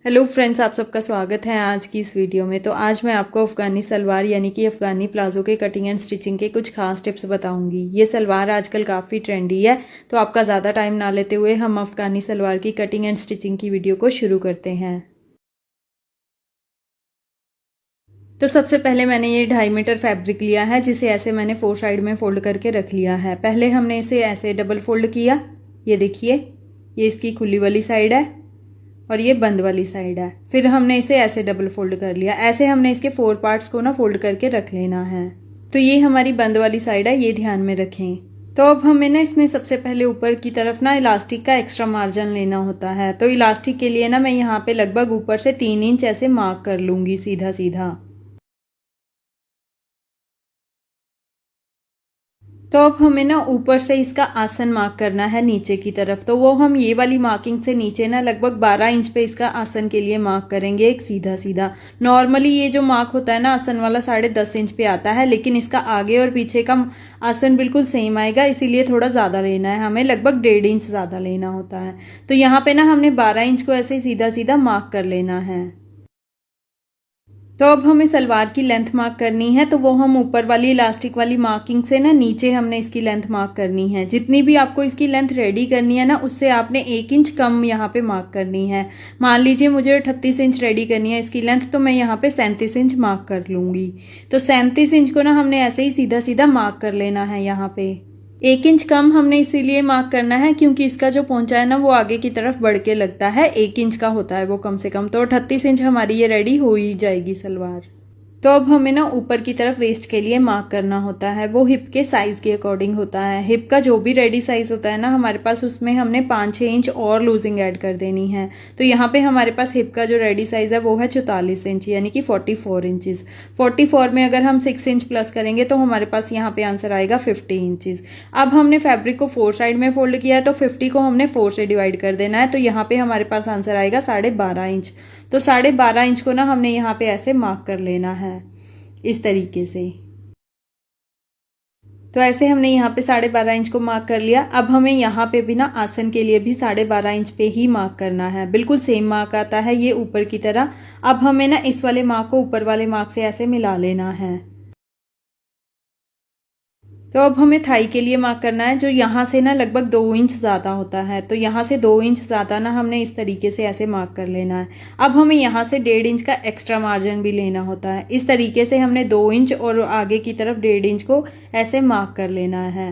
Hello friends, आप सबका स्वागत है आज की इस वीडियो में। तो आज मैं आपको अफ़गानी सलवार यानी कि अफ़गानी प्लाजो के कटिंग एंड स्टिचिंग के कुछ खास टिप्स बताऊंगी। ये सलवार आजकल काफ़ी ट्रेंडी है, तो आपका ज़्यादा टाइम ना लेते हुए हम अफ़गानी सलवार की कटिंग एंड स्टिचिंग की वीडियो को शुरू करते हैं। तो सबसे पहले मैंने ये 2.5 मीटर फैब्रिक लिया है, जिसे ऐसे मैंने 4 साइड में फोल्ड करके रख लिया है। पहले हमने इसे ऐसे डबल फोल्ड किया। ये देखिए, ये इसकी खुली वाली साइड है और ये बंद वाली साइड है। फिर हमने इसे ऐसे डबल फोल्ड कर लिया। ऐसे हमने इसके 4 पार्ट्स को ना फोल्ड करके रख लेना है। तो ये हमारी बंद वाली साइड है, ये ध्यान में रखें। तो अब हमें ना इसमें सबसे पहले ऊपर की तरफ ना इलास्टिक का एक्स्ट्रा मार्जिन लेना होता है। तो इलास्टिक के लिए ना मैं यहाँ पे लगभग ऊपर से 3 इंच ऐसे मार्क कर लूंगी सीधा सीधा। तो अब हमें ना ऊपर से इसका आसन मार्क करना है नीचे की तरफ। तो वो हम ये वाली मार्किंग से नीचे ना लगभग 12 इंच पे इसका आसन के लिए मार्क करेंगे, एक सीधा सीधा। नॉर्मली ये जो मार्क होता है ना आसन वाला 10.5 इंच पे आता है, लेकिन इसका आगे और पीछे का आसन बिल्कुल सेम आएगा, इसीलिए थोड़ा ज़्यादा लेना है हमें, लगभग 1.5 इंच ज़्यादा लेना होता है। तो यहाँ पे ना हमने 12 इंच को ऐसे सीधा सीधा मार्क कर लेना है। तो अब हमें सलवार की लेंथ मार्क करनी है। तो वो हम ऊपर वाली इलास्टिक वाली मार्किंग से ना नीचे हमने इसकी लेंथ मार्क करनी है। जितनी भी आपको इसकी लेंथ रेडी करनी है ना, उससे आपने 1 इंच कम यहाँ पे मार्क करनी है। मान लीजिए मुझे 38 इंच रेडी करनी है इसकी लेंथ, तो मैं यहाँ पे 37 इंच मार्क कर लूँगी। तो 37 इंच को ना हमने ऐसे ही सीधा सीधा मार्क कर लेना है। यहाँ पे 1 इंच कम हमने इसीलिए मार्क करना है क्योंकि इसका जो पोंचा है ना वो आगे की तरफ बढ़ के लगता है, 1 इंच का होता है वो कम से कम। तो 38 इंच हमारी ये रेडी हो ही जाएगी सलवार। तो अब हमें ना ऊपर की तरफ वेस्ट के लिए मार्क करना होता है। वो हिप के साइज के अकॉर्डिंग होता है। हिप का जो भी रेडी साइज होता है ना हमारे पास, उसमें हमने 5-6 इंच और लूजिंग ऐड कर देनी है। तो यहाँ पे हमारे पास हिप का जो रेडी साइज है वो है 44 इंच यानी कि 44 इंचज। 44 में अगर हम 6 इंच प्लस करेंगे तो हमारे पास यहाँ पे आंसर आएगा 50 इंचज। अब हमने फैब्रिक को 4 साइड में फोल्ड किया है, तो 50 को हमने 4 से डिवाइड कर देना है। तो यहाँ पे हमारे पास आंसर आएगा 12.5 इंच। तो 12.5 इंच को ना हमने यहाँ पे ऐसे मार्क कर लेना है इस तरीके से। तो ऐसे हमने यहाँ पे 12.5 इंच को मार्क कर लिया। अब हमें यहाँ पे भी ना आसन के लिए भी 12.5 इंच पे ही मार्क करना है। बिल्कुल सेम मार्क आता है ये ऊपर की तरह। अब हमें ना इस वाले मार्क को ऊपर वाले मार्क से ऐसे मिला लेना है। तो अब हमें थाई के लिए मार्क करना है, जो यहाँ से ना लगभग 2 इंच ज़्यादा होता है। तो यहाँ से 2 इंच ज़्यादा ना हमने इस तरीके से ऐसे मार्क कर लेना है। अब हमें यहाँ से 1.5 इंच का एक्स्ट्रा मार्जिन भी लेना होता है। इस तरीके से हमने 2 इंच और आगे की तरफ 1.5 इंच को ऐसे मार्क कर लेना है।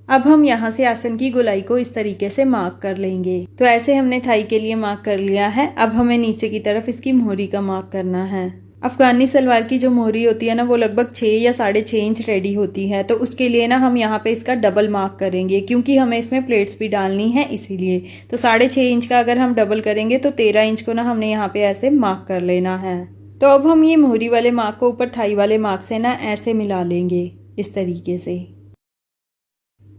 अब हम यहाँ से आसन की गोलाई को इस तरीके से मार्क कर लेंगे। तो ऐसे हमने थाई के लिए मार्क कर लिया है। अब हमें नीचे की तरफ इसकी मोहरी का मार्क करना है। अफगानी सलवार की जो मोहरी होती है ना वो लगभग 6 या 6.5 इंच रेडी होती है। तो उसके लिए ना हम यहाँ पे इसका डबल मार्क करेंगे, क्योंकि हमें इसमें प्लेट्स भी डालनी है इसीलिए। तो 6.5 इंच का अगर हम डबल करेंगे तो 13 इंच को ना हमने यहाँ पे ऐसे मार्क कर लेना है। तो अब हम ये मोहरी वाले मार्क को ऊपर थाई वाले मार्क से ना ऐसे मिला लेंगे इस तरीके से।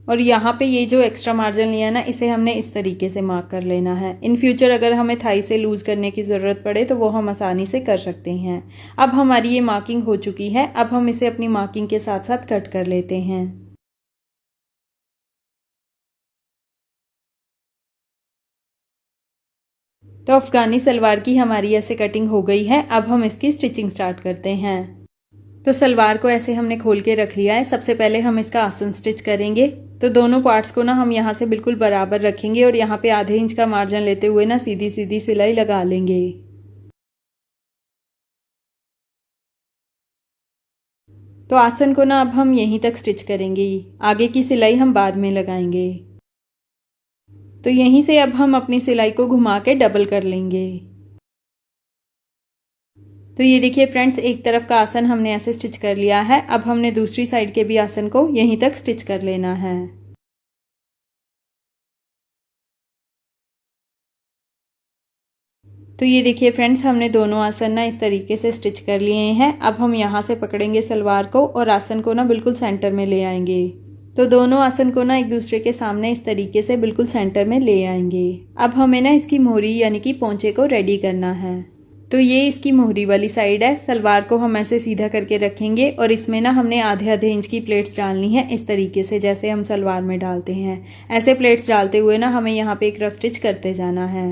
और यहाँ पे ये जो एक्स्ट्रा मार्जिन लिया ना, इसे हमने इस तरीके से मार्क कर लेना है। इन फ्यूचर अगर हमें थाई से लूज़ करने की ज़रूरत पड़े तो वो हम आसानी से कर सकते हैं। अब हमारी ये मार्किंग हो चुकी है। अब हम इसे अपनी मार्किंग के साथ साथ कट कर लेते हैं। तो अफ़गानी सलवार की हमारी ऐसे कटिंग हो गई है। अब हम इसकी स्टिचिंग स्टार्ट करते हैं। तो सलवार को ऐसे हमने खोल के रख लिया है। सबसे पहले हम इसका आसन स्टिच करेंगे। तो दोनों पार्ट्स को ना हम यहाँ से बिल्कुल बराबर रखेंगे और यहाँ पे आधे इंच का मार्जिन लेते हुए ना सीधी सीधी सिलाई लगा लेंगे। तो आसन को ना अब हम यहीं तक स्टिच करेंगे, आगे की सिलाई हम बाद में लगाएंगे। तो यहीं से अब हम अपनी सिलाई को घुमा के डबल कर लेंगे। तो ये देखिए फ्रेंड्स, एक तरफ का आसन हमने ऐसे स्टिच कर लिया है। अब हमने दूसरी साइड के भी आसन को यहीं तक स्टिच कर लेना है। तो ये देखिए फ्रेंड्स, हमने दोनों आसन ना इस तरीके से स्टिच कर लिए हैं। अब हम यहाँ से पकड़ेंगे सलवार को और आसन को ना बिल्कुल सेंटर में ले आएंगे। तो दोनों आसन को ना एक दूसरे के सामने इस तरीके से बिल्कुल सेंटर में ले आएंगे। अब हमें ना इसकी मोहरी यानी कि पोंचे को रेडी करना है। तो ये इसकी मोहरी वाली साइड है। सलवार को हम ऐसे सीधा करके रखेंगे और इसमें ना हमने आधे आधे इंच की प्लेट्स डालनी है इस तरीके से, जैसे हम सलवार में डालते हैं। ऐसे प्लेट्स डालते हुए ना हमें यहाँ पे एक रफ स्टिच करते जाना है।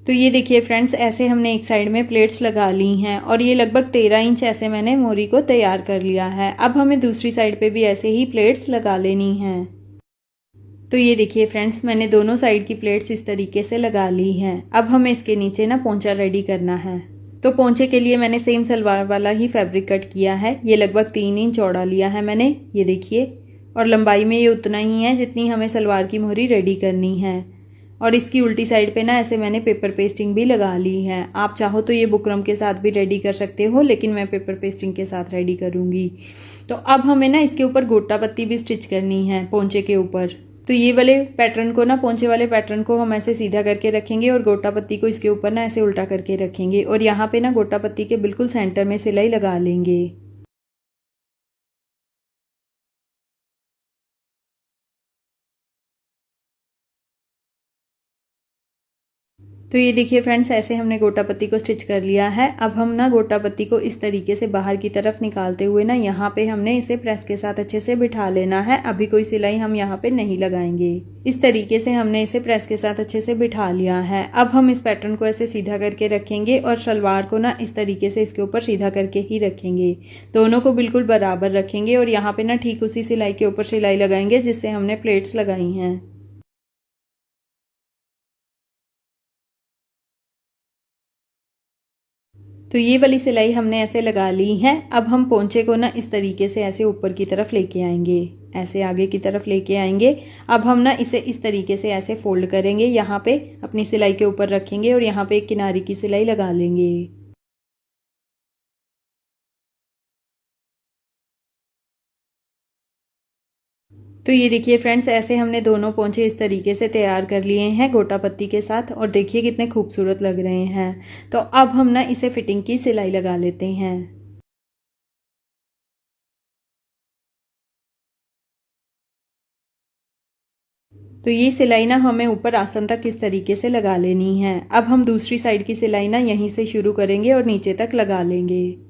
तो ये देखिए फ्रेंड्स, ऐसे हमने एक साइड में प्लेट्स लगा ली हैं और ये लगभग 13 इंच ऐसे मैंने मोरी को तैयार कर लिया है। अब हमें दूसरी साइड पे भी ऐसे ही प्लेट्स लगा लेनी हैं। तो ये देखिए फ्रेंड्स, मैंने दोनों साइड की प्लेट्स इस तरीके से लगा ली हैं। अब हमें इसके नीचे ना पोंचा रेडी करना है। तो पोंचे के लिए मैंने सेम सलवार वाला ही फैब्रिक कट किया है। ये लगभग 3 इंच चौड़ा लिया है मैंने, ये देखिए, और लंबाई में ये उतना ही है जितनी हमें सलवार की मोहरी रेडी करनी है। और इसकी उल्टी साइड पे ना ऐसे मैंने पेपर पेस्टिंग भी लगा ली है। आप चाहो तो ये बुकरम के साथ भी रेडी कर सकते हो, लेकिन मैं पेपर पेस्टिंग के साथ रेडी करूँगी। तो अब हमें ना इसके ऊपर गोटा पत्ती भी स्टिच करनी है पोंचे के ऊपर। तो ये वाले पैटर्न को ना, पोंचे वाले पैटर्न को हम ऐसे सीधा करके रखेंगे और गोटा पत्ती को इसके ऊपर ना ऐसे उल्टा करके रखेंगे और यहाँ पे ना गोटा पत्ती के बिल्कुल सेंटर में सिलाई लगा लेंगे। तो ये देखिए फ्रेंड्स, ऐसे हमने गोटा पत्ती को स्टिच कर लिया है। अब हम ना गोटा पत्ती को इस तरीके से बाहर की तरफ निकालते हुए ना यहाँ पे हमने इसे प्रेस के साथ अच्छे से बिठा लेना है। अभी कोई सिलाई हम यहाँ पे नहीं लगाएंगे। इस तरीके से हमने इसे प्रेस के साथ अच्छे से बिठा लिया है। अब हम इस पैटर्न को ऐसे सीधा करके रखेंगे और सलवार को ना इस तरीके से इसके ऊपर सीधा करके ही रखेंगे। दोनों को बिल्कुल बराबर रखेंगे और यहाँ पे ना ठीक उसी सिलाई के ऊपर सिलाई लगाएंगे जिससे हमने प्लेट्स लगाई हैं। तो ये वाली सिलाई हमने ऐसे लगा ली है। अब हम पोंचे को ना इस तरीके से ऐसे ऊपर की तरफ लेके आएंगे, ऐसे आगे की तरफ लेके आएंगे। अब हम ना इसे इस तरीके से ऐसे फोल्ड करेंगे, यहाँ पे अपनी सिलाई के ऊपर रखेंगे और यहाँ पे एक किनारे की सिलाई लगा लेंगे। तो ये देखिए फ्रेंड्स, ऐसे हमने दोनों पोंचे इस तरीके से तैयार कर लिए हैं गोटा पत्ती के साथ और देखिए कितने खूबसूरत लग रहे हैं। तो अब हम ना इसे फिटिंग की सिलाई लगा लेते हैं। तो ये सिलाई ना हमें ऊपर आसन तक इस तरीके से लगा लेनी है। अब हम दूसरी साइड की सिलाई ना यहीं से शुरू करेंगे और नीचे तक लगा लेंगे।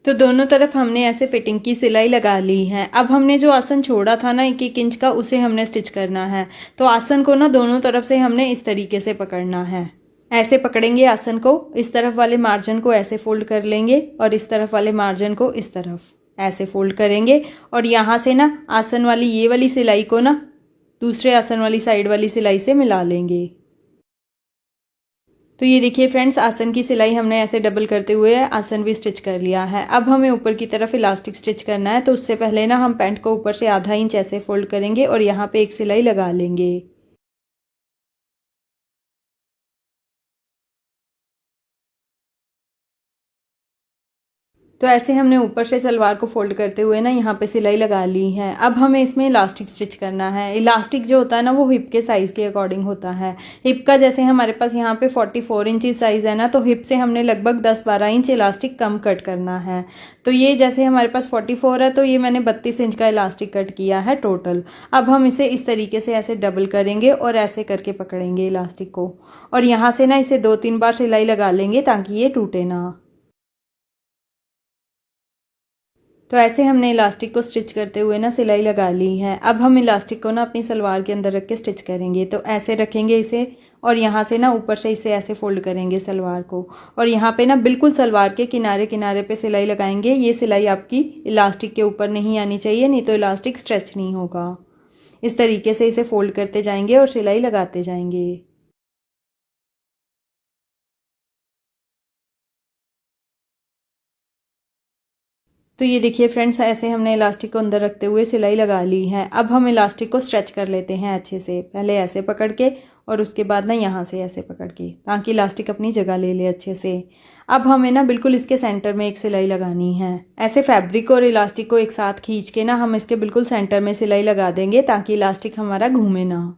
तो दोनों तरफ हमने ऐसे फिटिंग की सिलाई लगा ली है। अब हमने जो आसन छोड़ा था ना 1-1 इंच का, उसे हमने स्टिच करना है। तो आसन को ना दोनों तरफ से हमने इस तरीके से पकड़ना है। ऐसे पकड़ेंगे आसन को, इस तरफ वाले मार्जिन को ऐसे फोल्ड कर लेंगे और इस तरफ वाले मार्जिन को इस तरफ ऐसे फोल्ड करेंगे और यहाँ से ना आसन वाली ये वाली सिलाई को ना दूसरे आसन वाली साइड वाली सिलाई से मिला लेंगे। तो ये देखिए फ्रेंड्स, आसन की सिलाई हमने ऐसे डबल करते हुए आसन भी स्टिच कर लिया है। अब हमें ऊपर की तरफ इलास्टिक स्टिच करना है। तो उससे पहले ना हम पैंट को ऊपर से आधा इंच ऐसे फोल्ड करेंगे और यहाँ पे एक सिलाई लगा लेंगे। तो ऐसे हमने ऊपर से सलवार को फोल्ड करते हुए ना यहाँ पे सिलाई लगा ली है। अब हमें इसमें इलास्टिक स्टिच करना है। इलास्टिक जो होता है ना वो हिप के साइज़ के अकॉर्डिंग होता है। हिप का जैसे हमारे पास यहाँ पे 44 इंच साइज़ है ना, तो हिप से हमने लगभग 10-12 इंच इलास्टिक कम कट करना है। तो ये जैसे हमारे पास 44 है तो ये मैंने 32 इंच का इलास्टिक कट किया है टोटल। अब हम इसे इस तरीके से ऐसे डबल करेंगे और ऐसे करके पकड़ेंगे इलास्टिक को और यहाँ से ना इसे 2-3 बार सिलाई लगा लेंगे ताकि ये टूटे ना। तो ऐसे हमने इलास्टिक को स्टिच करते हुए ना सिलाई लगा ली है। अब हम इलास्टिक को ना अपनी सलवार के अंदर रख के स्टिच करेंगे। तो ऐसे रखेंगे इसे और यहाँ से ना ऊपर से इसे ऐसे फोल्ड करेंगे सलवार को और यहाँ पे ना बिल्कुल सलवार के किनारे किनारे पे सिलाई लगाएंगे। ये सिलाई आपकी इलास्टिक के ऊपर नहीं आनी चाहिए, नहीं तो इलास्टिक स्ट्रेच नहीं होगा। इस तरीके से इसे फोल्ड करते जाएंगे और सिलाई लगाते जाएंगे। तो ये देखिए फ्रेंड्स, ऐसे हमने इलास्टिक को अंदर रखते हुए सिलाई लगा ली है। अब हम इलास्टिक को स्ट्रेच कर लेते हैं अच्छे से, पहले ऐसे पकड़ के और उसके बाद ना यहाँ से ऐसे पकड़ के, ताकि इलास्टिक अपनी जगह ले ले अच्छे से। अब हमें ना बिल्कुल इसके सेंटर में एक सिलाई लगानी है। ऐसे फैब्रिक और इलास्टिक को एक साथ खींच के ना हम इसके बिल्कुल सेंटर में सिलाई लगा देंगे ताकि इलास्टिक हमारा घूमे ना।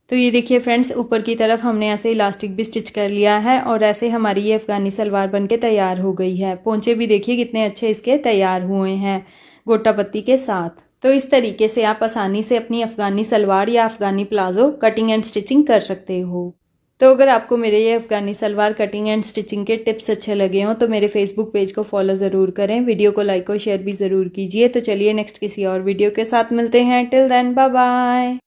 तो ये देखिए फ्रेंड्स, ऊपर की तरफ हमने ऐसे इलास्टिक भी स्टिच कर लिया है और ऐसे हमारी ये अफगानी सलवार बनके तैयार हो गई है। पोंचे भी देखिए कितने अच्छे इसके तैयार हुए हैं गोटा पत्ती के साथ। तो इस तरीके से आप आसानी से अपनी अफगानी सलवार या अफगानी प्लाजो कटिंग एंड स्टिचिंग कर सकते हो। तो अगर आपको मेरे ये Afghani salwar cutting and stitching के टिप्स अच्छे लगे हों तो मेरे फेसबुक पेज को फॉलो ज़रूर करें, वीडियो को लाइक और शेयर भी ज़रूर कीजिए। तो चलिए नेक्स्ट किसी और वीडियो के साथ मिलते हैं। Till then bye bye.